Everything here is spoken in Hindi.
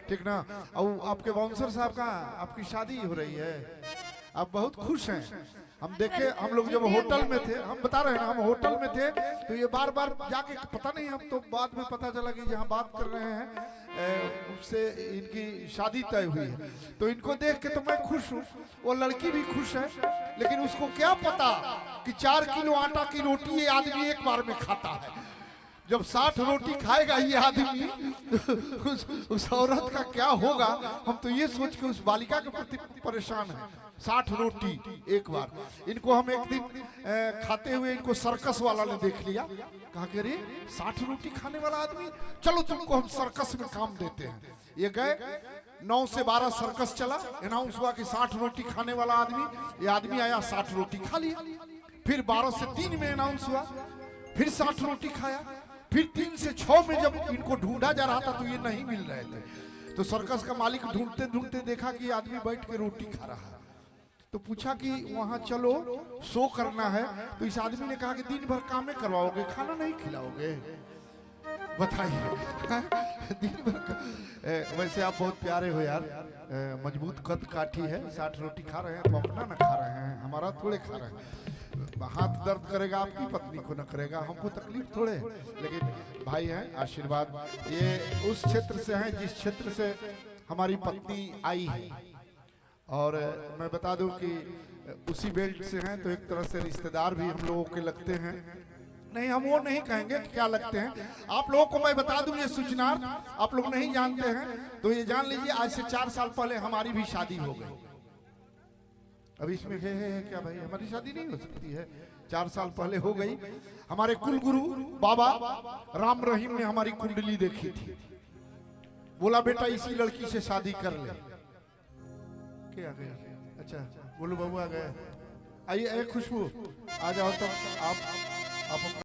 ठीक ना। और आपके बाउंसर साहब का आपकी शादी हो रही है, आप बहुत खुश हैं। हम देखे, हम लोग जब होटल में थे, हम बता रहे हैं ना, हम होटल में थे तो ये बार बार जाके, पता नहीं, हम तो बाद में पता चला कि जहाँ बात कर रहे हैं उससे इनकी शादी तय हुई है। तो इनको देख के तो मैं खुश हूँ, वो लड़की भी खुश है, लेकिन उसको क्या पता कि 4 किलो आटा की रोटी ये आदमी एक बार में खाता है। जब 60 रोटी खाएगा ये आदमी, उस औरत का क्या होगा। हम तो ये सोच के उस बालिका के प्रति परेशान हैं। 60 रोटी एक बार। इनको हम एक दिन खाते हुए इनको सर्कस वाला ने देख लिया, कहा कि अरे 60 रोटी खाने वाला आदमी, चलो तुमको हम सर्कस में काम देते हैं। ये गए, 9 से 12 सर्कस चला, अनाउंस हुआ कि 60 रोटी खाने वाला आदमी, ये आदमी आया 60 रोटी खा लिया। फिर 12 से 3 में अनाउंस हुआ, फिर 60 रोटी खाया। फिर 3 से 6 में जब इनको ढूंढा जा रहा था तो ये नहीं मिल रहे थे, तो सर्कस का मालिक ढूंढते ढूंढते देखा कि आदमी बैठ के रोटी खा रहा है। तो पूछा कि वहां चलो, शो करना है। तो इस आदमी ने कहा कि दिन भर काम में करवाओगे, खाना नहीं खिलाओगे, बताइए। दिन भर वैसे आप बहुत प्यारे हो यार, मजबूत कद काठी है, 60 रोटी खा रहे हैं तो अपना ना खा रहे हैं, हमारा थोड़े खा रहे हैं। हाथ दर्द करेगा आपकी पत्नी को, न करेगा हमको तकलीफ थोड़े, लेकिन भाई हैं, आशीर्वाद। ये उस क्षेत्र से हैं जिस क्षेत्र से हमारी पत्नी आई है, और मैं बता दूं कि उसी बेल्ट से हैं, तो एक तरह से रिश्तेदार भी हम लोगों के लगते हैं। नहीं, हम वो नहीं कहेंगे कि क्या लगते हैं। आप लोगों को मैं बता दूं ये सूचना, आप लोग नहीं जानते हैं तो ये जान लीजिए, आज से 4 साल पहले हमारी भी शादी हो गई। अब इसमें है क्या भाई, हमारी शादी नहीं हो सकती है? 4 साल पहले हो गई। हमारे कुल गुरु बाबा राम रहीम ने हमारी कुंडली देखी थी, बोला बेटा इसी लड़की से शादी कर ले। क्या आ गया? अच्छा, बोलो बाबू आ गया। आइए खुशबू आ जाओ, तो आप